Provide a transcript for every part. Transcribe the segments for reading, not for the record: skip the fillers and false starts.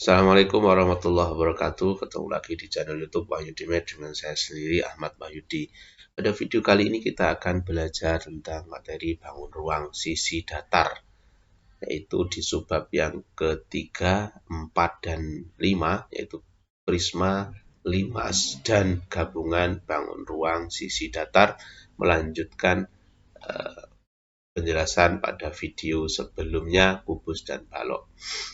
Assalamualaikum warahmatullahi wabarakatuh. Ketemu lagi di channel YouTube Wahyudi Med dengan saya sendiri Ahmad Wahyudi. Pada video kali ini kita akan belajar tentang materi bangun ruang sisi datar, yaitu di subbab yang ketiga, 4 dan 5, yaitu prisma, limas, dan gabungan bangun ruang sisi datar, melanjutkan penjelasan pada video sebelumnya kubus dan balok.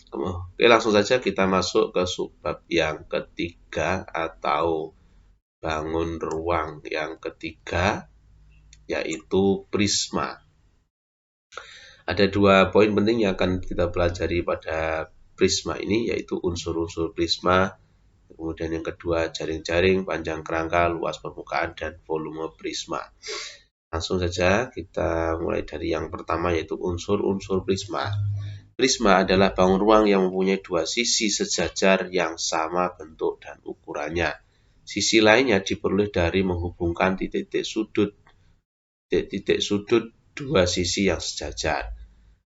Oke, langsung saja kita masuk ke subbab yang ketiga atau bangun ruang yang ketiga, yaitu prisma. Ada dua poin penting yang akan kita pelajari pada prisma ini, yaitu unsur-unsur prisma, kemudian yang kedua jaring-jaring, panjang kerangka, luas permukaan, dan volume prisma. Langsung saja kita mulai dari yang pertama, yaitu unsur-unsur prisma. Prisma adalah bangun ruang yang mempunyai dua sisi sejajar yang sama bentuk dan ukurannya. Sisi lainnya diperoleh dari menghubungkan titik-titik sudut dua sisi yang sejajar.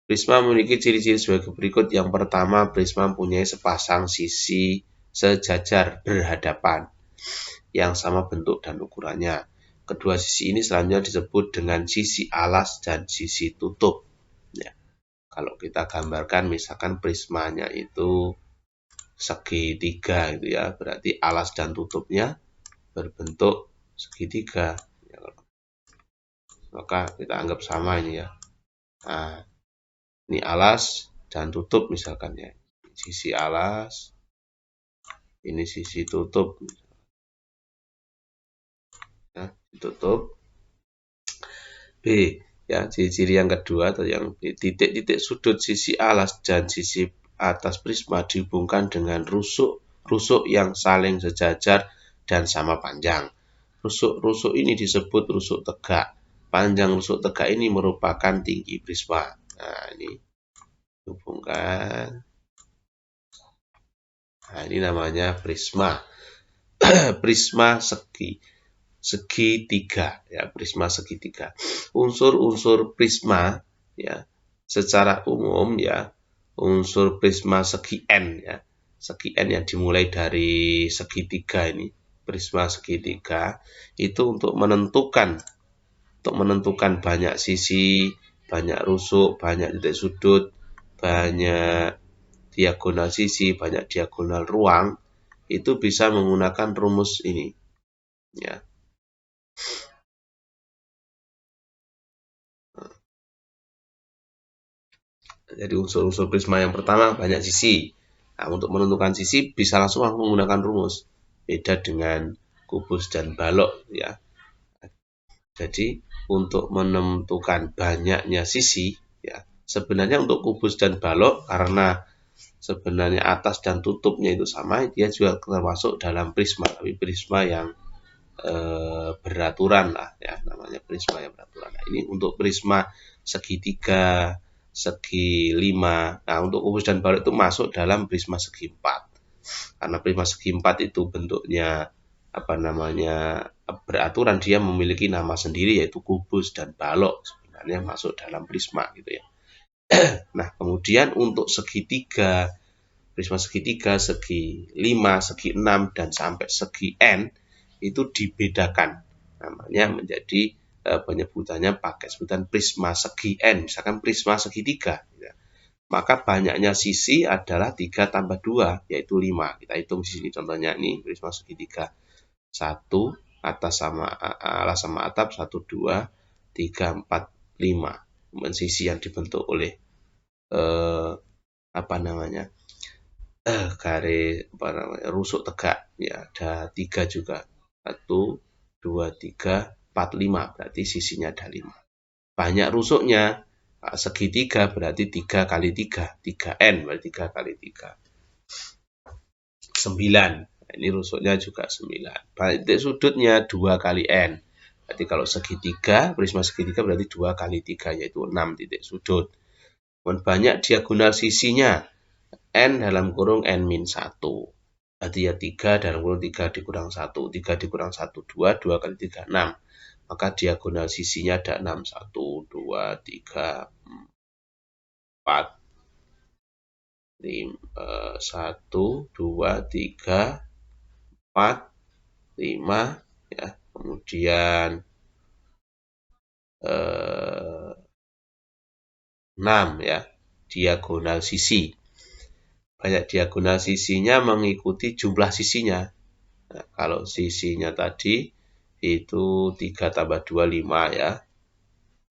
Prisma memiliki ciri-ciri sebagai berikut. Yang pertama, prisma mempunyai sepasang sisi sejajar berhadapan yang sama bentuk dan ukurannya. Kedua sisi ini selanjutnya disebut dengan sisi alas dan sisi tutup. Ya. Kalau kita gambarkan, misalkan prismanya itu segitiga, gitu ya, berarti alas dan tutupnya berbentuk segitiga. Ya, maka kita anggap sama ini ya. Nah, ini alas dan tutup misalkan ya. Sisi alas, ini sisi tutup. Ya, tutup. B. Ya, ciri-ciri yang kedua atau yang B, titik-titik sudut sisi alas dan sisi atas prisma dihubungkan dengan rusuk yang saling sejajar dan sama panjang. Rusuk ini disebut rusuk tegak. Panjang rusuk tegak ini merupakan tinggi prisma. Nah, ini hubungkan. Nah, ini namanya prisma. Prisma segitiga, ya, prisma segitiga. Unsur-unsur prisma, ya, secara umum, ya, unsur prisma segi n, ya, segi n yang dimulai dari segitiga ini, prisma segitiga itu untuk menentukan banyak sisi, banyak rusuk, banyak titik sudut, banyak diagonal sisi, banyak diagonal ruang, itu bisa menggunakan rumus ini, ya. Jadi unsur-unsur prisma yang pertama banyak sisi. Nah, untuk menentukan sisi bisa langsung menggunakan rumus. Beda dengan kubus dan balok, ya. Jadi untuk menentukan banyaknya sisi, ya, sebenarnya untuk kubus dan balok karena sebenarnya atas dan tutupnya itu sama, dia juga termasuk dalam prisma, tapi prisma yang beraturan lah, ya, namanya prisma yang beraturan. Nah, ini untuk prisma segitiga, segi 5. Nah, untuk kubus dan balok itu masuk dalam prisma segi 4. Karena prisma segi 4 itu bentuknya beraturan, dia memiliki nama sendiri yaitu kubus dan balok, sebenarnya masuk dalam prisma gitu ya. Nah, kemudian untuk segitiga, prisma segitiga, segi 5, segi 6 dan sampai segi n itu dibedakan. Namanya menjadi penyebutannya pakai sebutan prisma segi n, misalkan prisma segitiga. Ya. Maka banyaknya sisi adalah 3 tambah 2, yaitu 5. Kita hitung di sini contohnya nih, prisma segitiga. 1, atas sama alas sama atap, 1, 2, 3, 4, 5. Kemudian sisi yang dibentuk oleh rusuk tegak, ya, ada 3 juga. 1, 2, 3, 4, 5, berarti sisinya ada 5. Banyak rusuknya, segitiga berarti 3 kali 3, 3n, berarti 3 kali 3. 9, nah, ini rusuknya juga 9. Titik sudutnya 2 kali n, berarti kalau segitiga, prisma segitiga berarti 2 kali 3, yaitu 6 titik sudut. Banyak diagonal sisinya, n dalam kurung n-1. Berarti ya 3 dalam kurung 3 dikurang 1. 3 dikurang 1, 2. 2 kali 3, 6. Maka diagonal sisinya ada 6. 1, 2, 3, 4, 1, 2, 3, 4, 5 ya. Kemudian 6 ya, diagonal sisi. Banyak diagonal sisinya mengikuti jumlah sisinya. Nah, kalau sisinya tadi itu 3 tambah 2, 5 ya.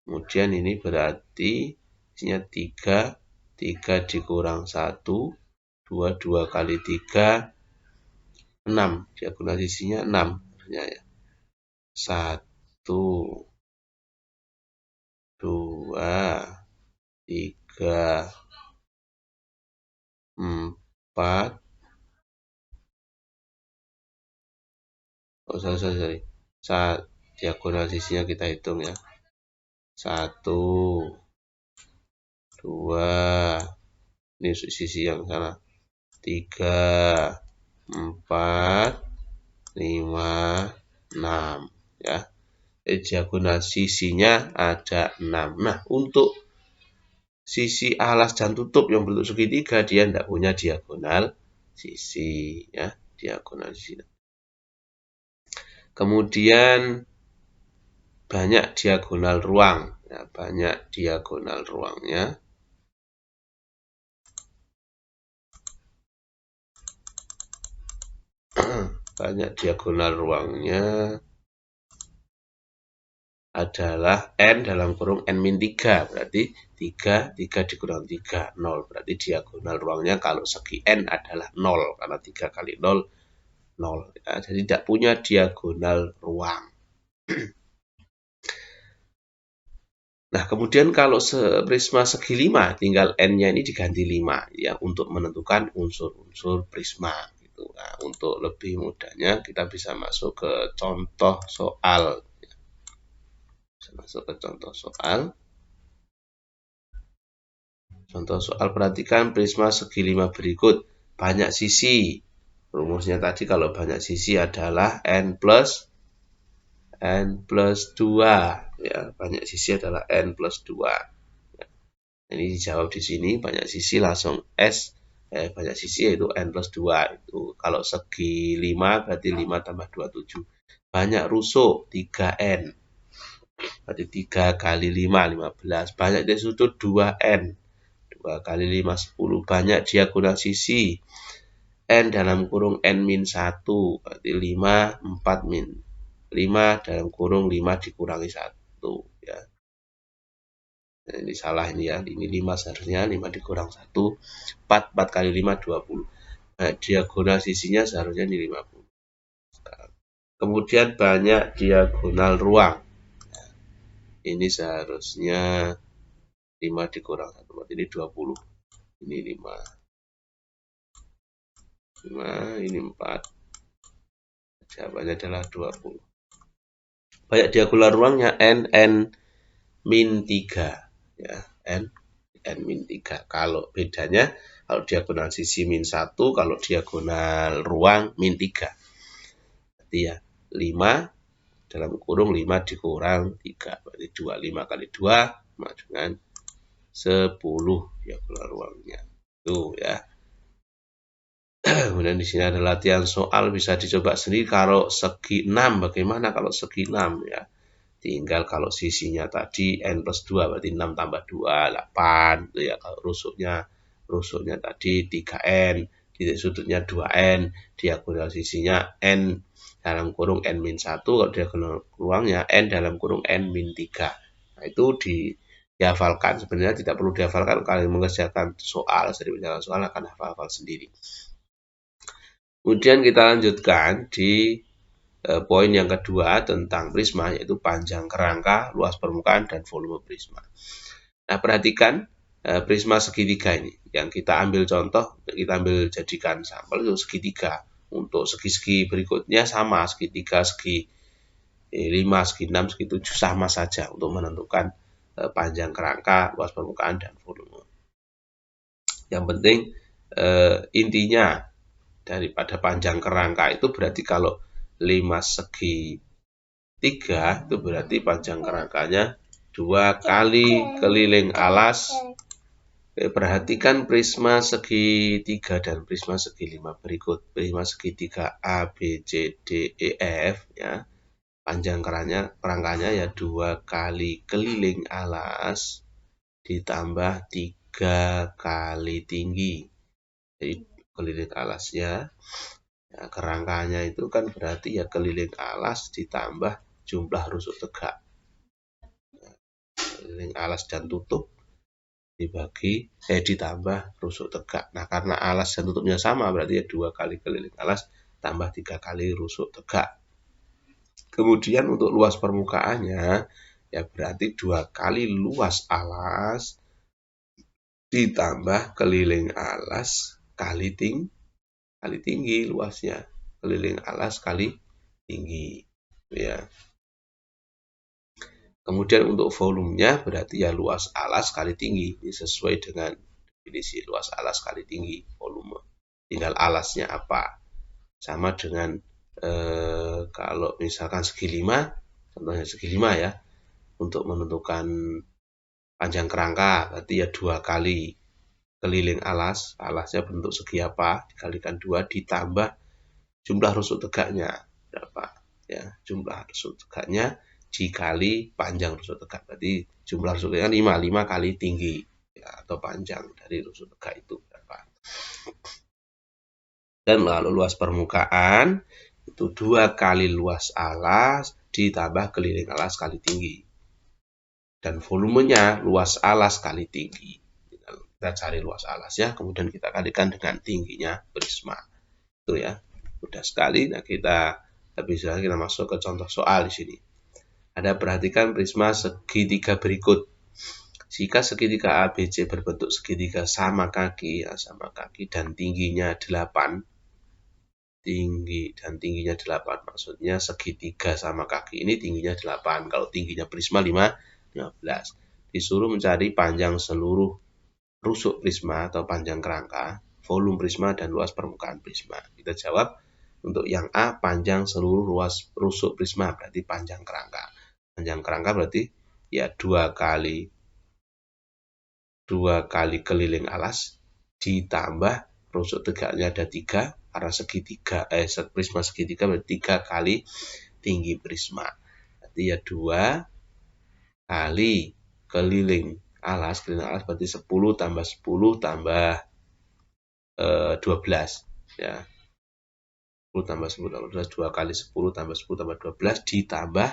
Kemudian ini berarti isinya 3, 3 dikurang 1, 2, 2 kali 3, 6. Diagonal sisinya 6. Ya. 1, 2, 3, 4. Oh, sorry. Diagonal sisinya kita hitung ya. 1, 2, ini sisi yang salah. 3, 4, 5, 6 ya. Diagonal sisinya ada 6. Nah, untuk sisi alas dan tutup yang bentuk segitiga dia tidak punya diagonal sisi ya, diagonal sisi. Kemudian banyak diagonal ruang ya, banyak diagonal ruangnya. Banyak diagonal ruangnya adalah n dalam kurung n-3, berarti 3, 3 dikurang 3, 0. Berarti diagonal ruangnya kalau segi n adalah 0, karena 3 kali 0, 0. Ya, jadi tidak punya diagonal ruang. Nah, kemudian kalau prisma segi 5, tinggal n-nya ini diganti 5, ya, untuk menentukan unsur-unsur prisma. Gitu. Nah, untuk lebih mudahnya, kita bisa masuk ke contoh soal. Contoh soal, perhatikan prisma segi 5 berikut. Banyak sisi. Rumusnya tadi kalau banyak sisi adalah n plus 2. Ya, banyak sisi adalah n plus 2. Ya, ini dijawab di sini, banyak sisi langsung S. Banyak sisi yaitu n plus 2. Itu kalau segi 5 berarti 5 tambah 2, 7. Banyak rusuk 3n. Berarti 3 kali 5, 15. Banyak dari sudut 2n. 2 kali 5, 10. Banyak diagonal sisi. N dalam kurung n-1. Berarti 5, 4 min. 5 dalam kurung 5 dikurangi 1. Ya. Nah, ini salah ini ya. Ini 5 seharusnya. 5 dikurang 1. 4 kali 5, 20. Nah, diagonal sisinya seharusnya ini 50. Kemudian banyak diagonal ruang. Nah, ini seharusnya 5 dikurang 1, berarti ini 20. Ini 5. 5, ini 4. Jawabannya adalah 20. Banyak diagonal ruangnya n min 3. Ya, n min 3. Kalau bedanya, kalau diagonal sisi min 1, kalau diagonal ruang min 3. Berarti ya, 5 dalam kurung 5 dikurang 3. Berarti 2. 5 kali 2 sama dengan 10 diagonal ruangnya. Itu ya. Kemudian di sini ada latihan soal, bisa dicoba sendiri. Kalau segi 6, bagaimana kalau segi 6 ya? Tinggal kalau sisinya tadi n plus 2, berarti 6 tambah 2, 8. Itu ya, kalau rusuknya tadi 3n, titik sudutnya 2n, diagonal sisinya n dalam kurung n-1, kalau diagonal ruangnya n dalam kurung n-3. Nah, itu dihafalkan. Sebenarnya tidak perlu dihafalkan, kalau mengerjakan soal, sering mengerjakan soal akan hafal-hafal sendiri. Kemudian kita lanjutkan di poin yang kedua tentang prisma, yaitu panjang kerangka, luas permukaan, dan volume prisma. Nah, perhatikan prisma segitiga ini. Yang kita ambil contoh, kita ambil jadikan sampel itu segitiga. Untuk segi-segi berikutnya sama, segitiga, segi 5, segi 6, segi 7 sama saja untuk menentukan panjang kerangka, luas permukaan, dan volume. Yang penting intinya daripada panjang kerangka itu berarti kalau 5 segi 3 itu berarti panjang kerangkanya 2 kali keliling alas Perhatikan prisma segitiga dan prisma segi 5 berikut. Prisma segitiga A, B, C, D, E, F ya. Panjang kerangkanya ya 2 kali keliling alas ditambah 3 kali tinggi. Jadi keliling alasnya ya, kerangkanya itu kan berarti ya keliling alas ditambah jumlah rusuk tegak. Keliling alas dan tutup ditambah rusuk tegak. Nah, karena alas dan tutupnya sama berarti ya 2 kali keliling alas tambah 3 kali rusuk tegak. Kemudian untuk luas permukaannya ya berarti 2 kali luas alas ditambah keliling alas kali tinggi luasnya. Keliling alas kali tinggi ya. Kemudian untuk volumenya berarti ya luas alas kali tinggi. Ini sesuai dengan definisi luas alas kali tinggi volume. Tinggal alasnya apa. Sama dengan kalau misalkan segi 5, contohnya segi 5 ya. Untuk menentukan panjang kerangka berarti ya 2 kali keliling alas. Alasnya bentuk segi apa dikalikan 2 ditambah jumlah rusuk tegaknya berapa ya. Jumlah rusuk tegaknya dikali panjang rusuk tegak. Berarti jumlah rusuk tegaknya 5 kali tinggi ya, atau panjang dari rusuk tegak itu berapa. Dan lalu luas permukaan itu 2 kali luas alas ditambah keliling alas kali tinggi. Dan volumenya luas alas kali tinggi. Kita cari luas alasnya, kemudian kita kalikan dengan tingginya prisma. Itu ya, mudah sekali. Nah, kita masuk ke contoh soal di sini. Ada perhatikan prisma segitiga berikut. Jika segitiga ABC berbentuk segitiga sama kaki dan tingginya 8, maksudnya segitiga sama kaki ini tingginya 8. Kalau tingginya prisma 15. Disuruh mencari panjang seluruh rusuk prisma atau panjang kerangka, volume prisma dan luas permukaan prisma. Kita jawab untuk yang A panjang seluruh luas rusuk prisma berarti panjang kerangka. Panjang kerangka berarti ya 2 kali keliling alas ditambah rusuk tegaknya ada 3 karena prisma segitiga berarti 3 kali tinggi prisma. Berarti ya 2 kali keliling alas berarti 10 tambah 10 tambah 12 ya. 10 tambah 10 tambah 12 2 kali 10 tambah 10 tambah 12 ditambah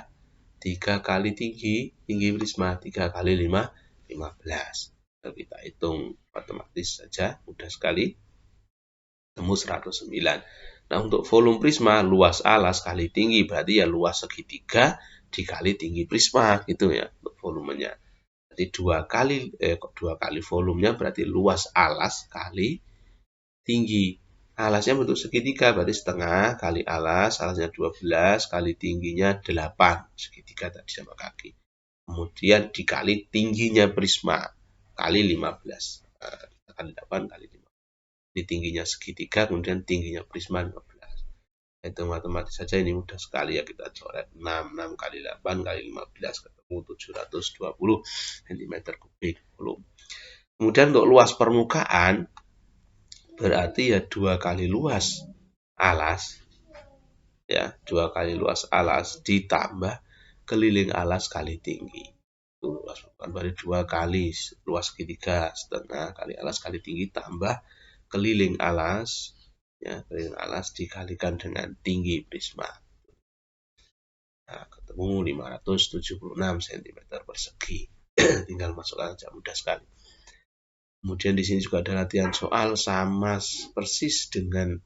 3 kali tinggi prisma 3 kali 5 15. Kalau kita hitung matematis saja mudah sekali. Temu 109. Nah, untuk volume prisma luas alas kali tinggi berarti ya luas segitiga dikali tinggi prisma gitu ya untuk volumenya. Jadi 2 kali volumenya berarti luas alas kali tinggi. Alasnya bentuk segitiga berarti setengah kali alasnya 12 kali tingginya 8, segitiga tadi sama kaki. Kemudian dikali tingginya prisma kali 15. Kali 8 kali 5. Di tingginya segitiga kemudian tingginya prisma 15. Itu matematis saja ini mudah sekali ya, kita coret 6 kali 8 kali 15 ketemu 720 cm3 volume. Kemudian untuk luas permukaan berarti ya 2 kali luas alas ya, 2 kali luas alas ditambah keliling alas kali tinggi. Itu luas permukaan berarti 2 kali luas segitiga setengah kali alas kali tinggi tambah keliling alas ya, keliling alas dikalikan dengan tinggi prisma. Nah, ketemu 576 cm persegi. Tinggal masukkan saja, mudah sekali. Kemudian di sini juga ada latihan soal sama persis dengan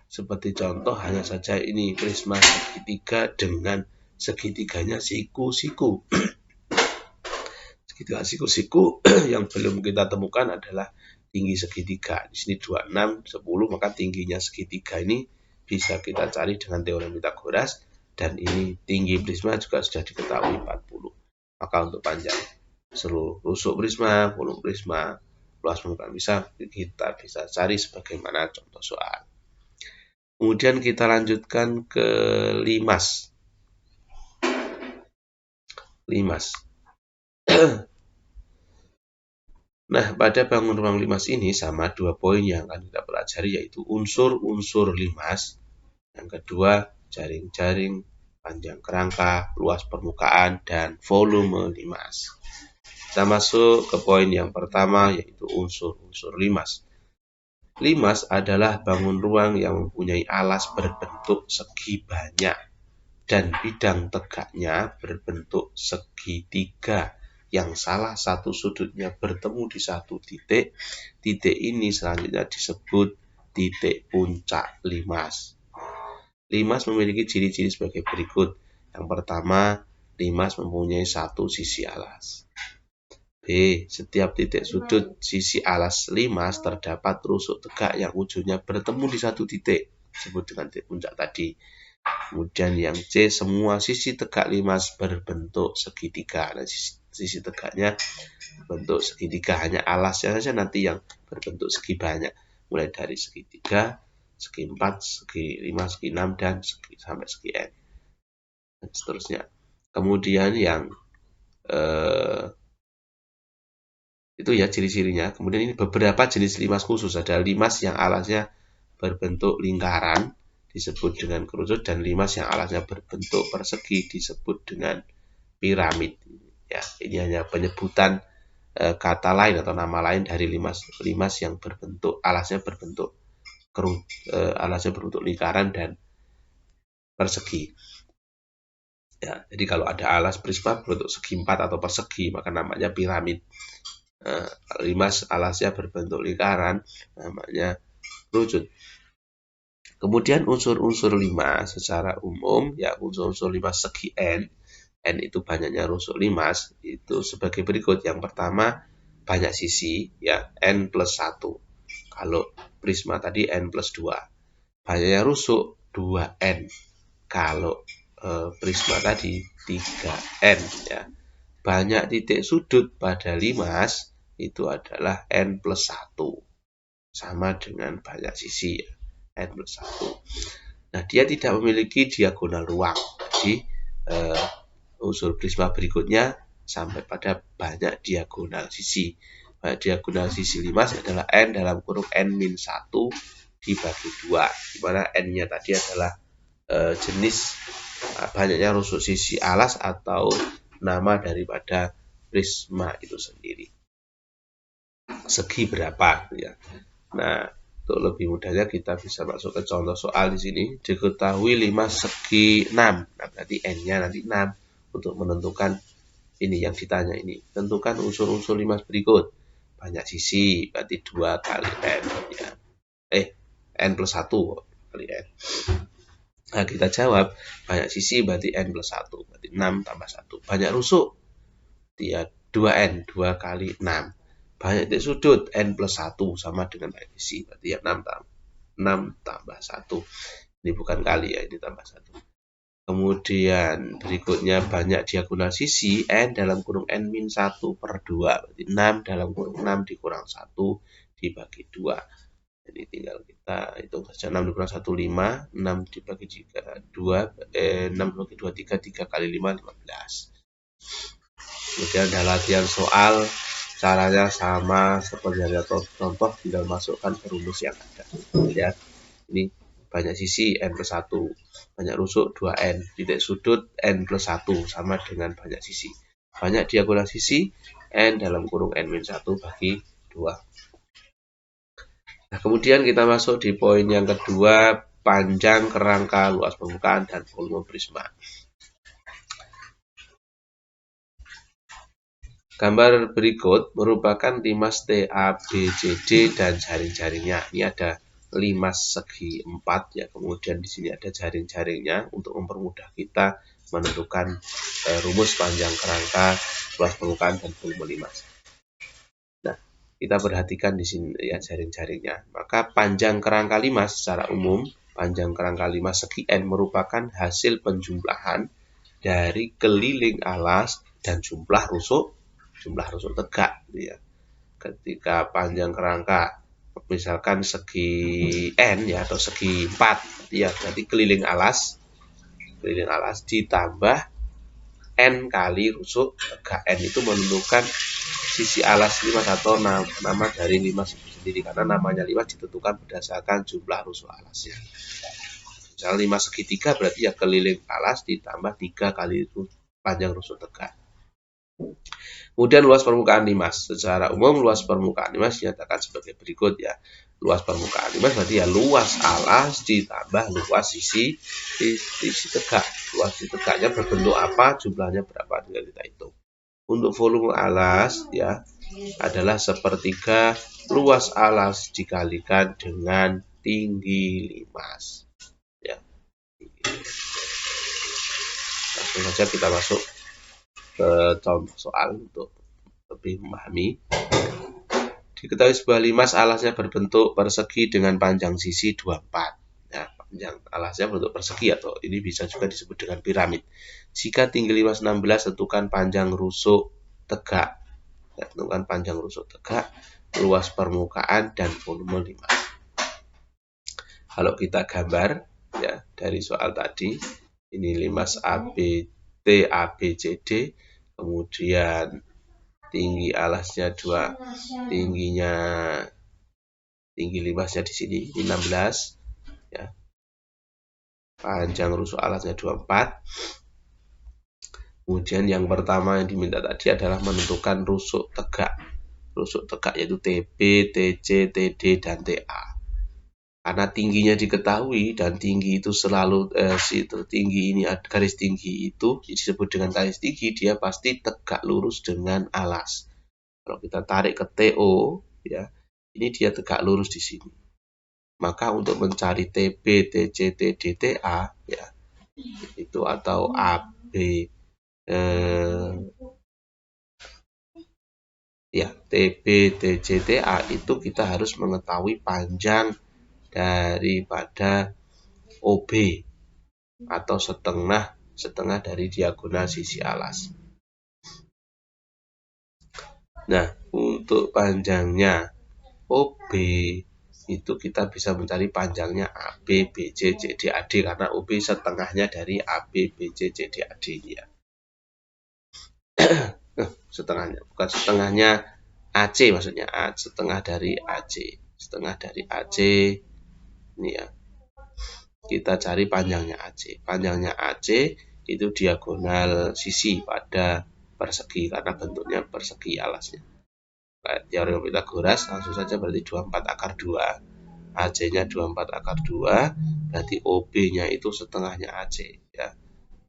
seperti contoh, hanya saja ini prisma segitiga dengan segitiganya siku-siku. Segitiga siku-siku yang belum kita temukan adalah tinggi segitiga. Di sini 26, 10, maka tingginya segitiga ini bisa kita cari dengan teorem Pythagoras, dan ini tinggi prisma juga sudah diketahui 40. Maka untuk panjang seluruh rusuk prisma, volume prisma, luas permukaan kita bisa cari sebagaimana contoh soal. Kemudian kita lanjutkan ke limas. Nah, pada bangun ruang limas ini sama 2 poin yang akan kita pelajari, yaitu unsur-unsur limas. Yang kedua, jaring-jaring, panjang kerangka, luas permukaan, dan volume limas. Kita masuk ke poin yang pertama, yaitu unsur-unsur limas. Limas adalah bangun ruang yang mempunyai alas berbentuk segi banyak dan bidang tegaknya berbentuk segitiga yang salah satu sudutnya bertemu di satu titik. Titik ini selanjutnya disebut titik puncak limas. Limas memiliki ciri-ciri sebagai berikut. Yang pertama, limas mempunyai satu sisi alas. B. Setiap titik sudut sisi alas limas terdapat rusuk tegak yang ujungnya bertemu di satu titik, disebut dengan titik puncak tadi. Kemudian yang C, semua sisi tegak limas berbentuk segitiga. Nah, sisi tegaknya berbentuk segitiga, hanya alasnya saja nanti yang berbentuk segi banyak, mulai dari segitiga, segi 4, segi 5, segi 6, dan sampai segi N, dan seterusnya. Kemudian yang itu ya ciri-cirinya. Kemudian ini beberapa jenis limas khusus. Ada limas yang alasnya berbentuk lingkaran disebut dengan kerucut, dan limas yang alasnya berbentuk persegi disebut dengan piramid. Ya, ini hanya penyebutan kata lain atau nama lain dari limas yang berbentuk alasnya berbentuk lingkaran dan persegi. Ya, jadi kalau ada alas prisma berbentuk segi 4 atau persegi, maka namanya piramid. Limas alasnya berbentuk lingkaran, namanya kerucut. Kemudian unsur-unsur limas secara umum, ya unsur-unsur limas segi N itu banyaknya rusuk limas, itu sebagai berikut. Yang pertama, banyak sisi, ya N+1. Kalau prisma tadi N+2. Banyaknya rusuk 2N. Kalau prisma tadi 3N, ya. Banyak titik sudut pada limas itu adalah N+1, sama dengan banyak sisi, ya, N+1. Nah, dia tidak memiliki diagonal ruang. Jadi unsur prisma berikutnya sampai pada banyak diagonal sisi. Banyak diagonal sisi limas adalah N dalam kurung N-1 dibagi 2, di mana N-nya tadi adalah jenis banyaknya rusuk sisi alas atau nama daripada prisma itu sendiri. Segi berapa, ya. Nah, untuk lebih mudahnya kita bisa masuk ke contoh soal di sini. Diketahui limas segi 6. Nah, berarti N-nya nanti 6. Untuk menentukan ini yang ditanya ini, tentukan unsur-unsur limas berikut. Banyak sisi, berarti 2 kali N, ya. N+1 kali N. Nah, kita jawab banyak sisi berarti N+1, berarti 6 tambah 1. Banyak rusuk, dia 2N, 2 kali 6. Banyak titik sudut, N+1 sama dengan banyak sisi, berarti ya 6 tambah 1. Ini bukan kali, ya, ini tambah 1. Kemudian berikutnya banyak diagonal sisi, N dalam kurung N-1/2, berarti 6 dalam kurung 6 dikurang 1 dibagi 2. Jadi tinggal kita hitung saja, 6 dikurang 1, 5, 6 dibagi 2, 6 dibagi 2, 3 kali 5, 15. Kemudian ada latihan soal, caranya sama seperti yang contoh, tinggal masukkan rumus yang ada. Ya, ini banyak sisi N+1, banyak rusuk 2N, titik sudut N+1 sama dengan banyak sisi. Banyak diagonal sisi N dalam kurung N-1 bagi 2. Nah, kemudian kita masuk di poin yang kedua, panjang kerangka, luas permukaan, dan volume prisma. Gambar berikut merupakan limas TABCD dan jaring-jaringnya. Ini ada limas segi 4, ya. Kemudian di sini ada jaring-jaringnya untuk mempermudah kita menentukan rumus panjang kerangka, luas permukaan, dan volume limas. Nah, kita perhatikan di sini, ya, jaring-jaringnya. Maka panjang kerangka limas secara umum, panjang kerangka limas segi N merupakan hasil penjumlahan dari keliling alas dan jumlah rusuk tegak, ya. Ketika panjang kerangka misalkan segi N, ya, atau segi 4, ya, berarti keliling alas ditambah N kali rusuk tegak N itu menentukan sisi alas limas atau nama dari limas itu sendiri, karena namanya limas ditentukan berdasarkan jumlah rusuk alasnya. Misalnya 5 segitiga berarti ya keliling alas ditambah 3 kali panjang rusuk tegak. Kemudian luas permukaan limas. Secara umum luas permukaan limas dinyatakan sebagai berikut ya. Luas permukaan limas berarti ya luas alas ditambah luas sisi tegak. Luas sisi tegaknya berbentuk apa, jumlahnya berapa, tinggal kita hitung. Untuk volume alas ya adalah sepertiga luas alas dikalikan dengan tinggi limas. Ya. Langsung saja kita masuk ke contoh soal untuk lebih memahami. Diketahui sebuah limas alasnya berbentuk persegi dengan panjang sisi 24. Nah, panjang alasnya berbentuk persegi atau ini bisa juga disebut dengan piramid. Jika tinggi limas 16, tentukan panjang rusuk tegak. Ya, tentukan panjang rusuk tegak, luas permukaan dan volume limas. Kalau kita gambar ya dari soal tadi, ini limas ABCD, kemudian tinggi alasnya 2, tinggi limasnya di sini 16 ya. Panjang rusuk alasnya 24. Kemudian yang pertama yang diminta tadi adalah menentukan rusuk tegak. Rusuk tegak yaitu TB, TC, TD dan TA. Karena tingginya diketahui dan tinggi itu selalu tinggi ini garis tinggi itu disebut dengan garis tinggi, dia pasti tegak lurus dengan alas. Kalau kita tarik ke TO ya, ini dia tegak lurus di sini. Maka untuk mencari TB, TC, TD, TA ya itu atau AB TB, TC, TA itu kita harus mengetahui panjang daripada OB atau setengah dari diagonal sisi alas. Nah, untuk panjangnya OB itu kita bisa mencari panjangnya AB, BC, CD, AD karena OB setengahnya dari AB, BC, CD, AD ya. Setengahnya, bukan setengahnya AC maksudnya, setengah dari AC. Setengah dari AC ini ya. Kita cari panjangnya AC. Panjangnya AC itu diagonal sisi pada persegi karena bentuknya persegi alasnya. Teorem Pitagoras langsung saja berarti 24 akar 2. AC-nya 24 akar 2, berarti OB-nya itu setengahnya AC ya.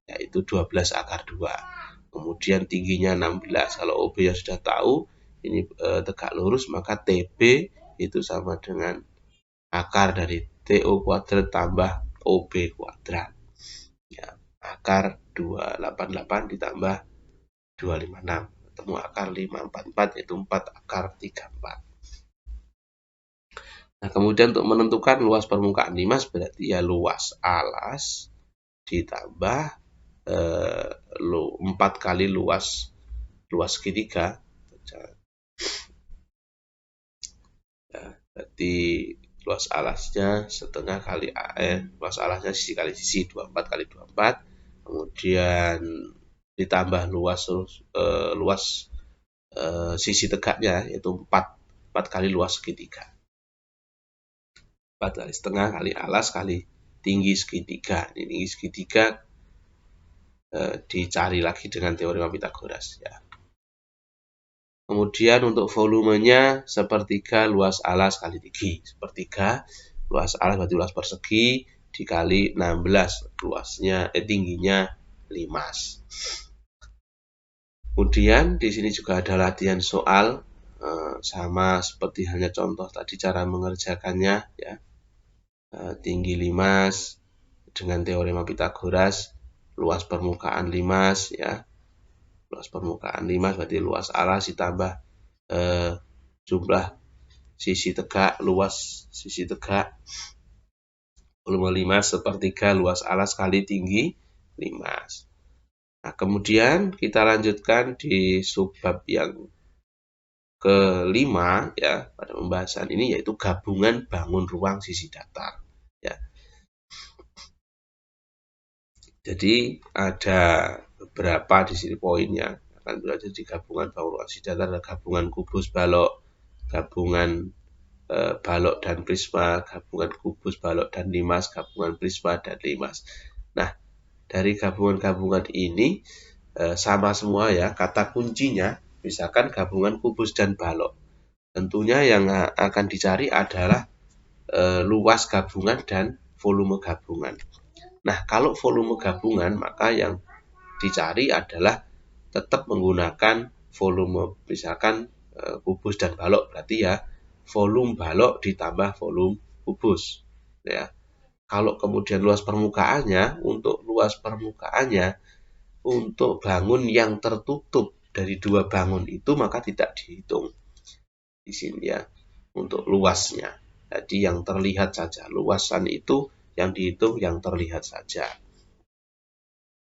Yaitu 12 akar 2. Kemudian tingginya 16. Kalau OB yang sudah tahu ini tegak lurus, maka TB itu sama dengan akar dari TO kuadrat tambah OB kuadrat. Ya, akar 288 ditambah 256. Ketemu akar 544 yaitu 4 akar 34. Nah, kemudian untuk menentukan luas permukaan limas berarti ya luas alas ditambah 4 kali luas segitiga. Ya, berarti luas alasnya setengah kali luas alasnya sisi kali sisi 24 kali 24. Kemudian ditambah luas sisi tegaknya yaitu 4 kali luas segitiga. 4 kali setengah kali alas kali tinggi segitiga. Ini tinggi segitiga dicari lagi dengan teorema Pitagoras ya. Kemudian untuk volumenya sepertiga luas alas kali tinggi. Sepertiga luas alas berarti luas persegi dikali 16, tingginya 5. Kemudian di sini juga ada latihan soal sama seperti halnya contoh tadi cara mengerjakannya ya. Tinggi limas dengan teorema Pitagoras, luas permukaan limas ya. Luas permukaan limas berarti luas alas ditambah jumlah sisi tegak, luas sisi tegak, volume limas sepertiga luas alas kali tinggi limas. Nah, kemudian kita lanjutkan di subbab yang kelima ya pada pembahasan ini yaitu gabungan bangun ruang sisi datar ya. Jadi ada beberapa di sini poinnya. akan jadi gabungan bangun ruang sisi datar, ada gabungan kubus balok, gabungan balok dan prisma, gabungan kubus balok dan limas, gabungan prisma dan limas. Nah, dari gabungan-gabungan ini sama semua ya, kata kuncinya misalkan gabungan kubus dan balok. Tentunya yang akan dicari adalah luas gabungan dan volume gabungan. Nah, kalau volume gabungan maka yang dicari adalah tetap menggunakan volume, misalkan kubus dan balok, berarti ya volume balok ditambah volume kubus ya. Kalau kemudian luas permukaannya, untuk luas permukaannya untuk bangun yang tertutup dari dua bangun itu maka tidak dihitung di sini ya untuk luasnya. Jadi yang terlihat saja, luasan itu yang dihitung yang terlihat saja.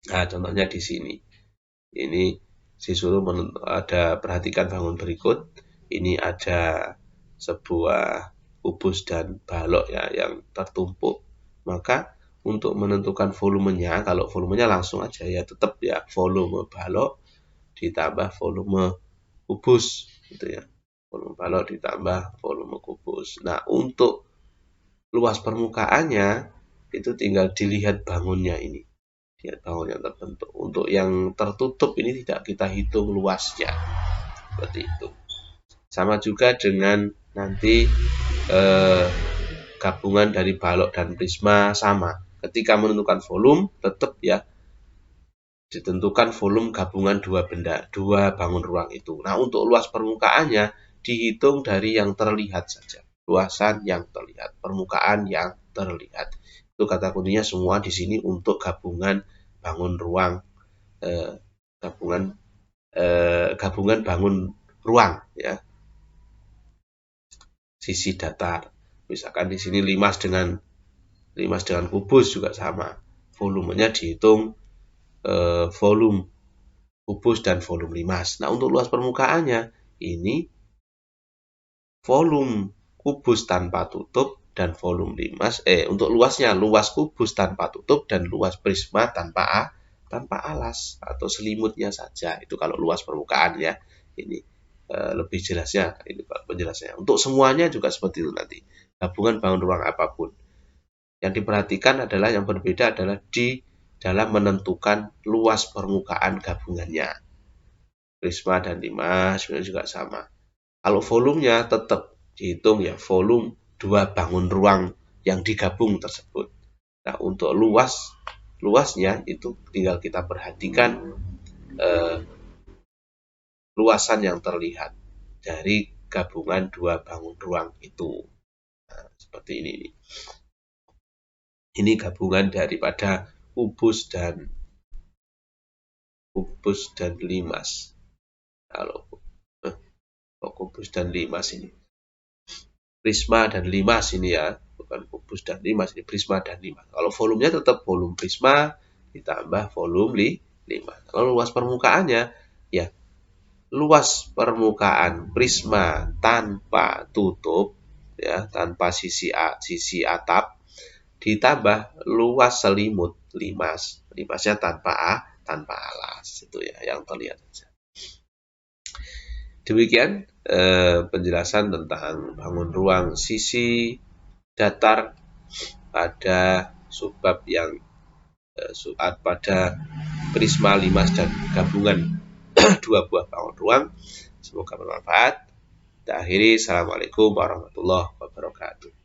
Nah, contohnya di sini. Ini disuruh ada, perhatikan bangun berikut. Ini ada sebuah kubus dan balok ya yang tertumpuk. Maka untuk menentukan volumenya, kalau volumenya langsung aja ya tetap ya volume balok ditambah volume kubus gitu ya. Volume balok ditambah volume kubus. Nah, untuk luas permukaannya itu tinggal dilihat bangunnya ini. Lihat bangun yang terbentuk. Untuk yang tertutup ini tidak kita hitung luasnya. Seperti itu. Sama juga dengan nanti gabungan dari balok dan prisma sama. Ketika menentukan volume tetap ya ditentukan volume gabungan dua benda, dua bangun ruang itu. Nah, untuk luas permukaannya dihitung dari yang terlihat saja. Luasan yang terlihat, permukaan yang terlihat. Itu kata kuncinya semua di sini untuk gabungan bangun ruang, gabungan bangun ruang ya, sisi datar. Misalkan di sini limas dengan kubus juga sama, volumenya dihitung volume kubus dan volume limas. Nah, untuk luas permukaannya ini volume kubus tanpa tutup dan volume limas, untuk luasnya luas kubus tanpa tutup dan luas prisma tanpa alas atau selimutnya saja. Itu kalau luas permukaan ya. Ini lebih jelasnya ini penjelasannya. Untuk semuanya juga seperti itu nanti. Gabungan bangun ruang apapun. Yang diperhatikan adalah yang berbeda adalah di dalam menentukan luas permukaan gabungannya. Prisma dan limas sebenarnya juga sama. Kalau volumenya tetap dihitung ya volume dua bangun ruang yang digabung tersebut. Nah, untuk luasnya itu tinggal kita perhatikan luasan yang terlihat dari gabungan dua bangun ruang itu. Nah, seperti ini. Ini gabungan daripada kubus dan limas. Kalau kubus dan limas ini. Prisma dan limas ini ya, bukan kubus dan limas, ini prisma dan limas. Kalau volumenya tetap volume prisma ditambah volume limas. Kalau luas permukaannya ya luas permukaan prisma tanpa tutup ya, tanpa sisi atap ditambah luas selimut limasnya tanpa alas, itu ya yang terlihat saja. Demikian penjelasan tentang bangun ruang sisi datar pada subbab yang pada prisma limas dan gabungan dua buah bangun ruang. Semoga bermanfaat. Kita akhiri. Assalamualaikum warahmatullahi wabarakatuh.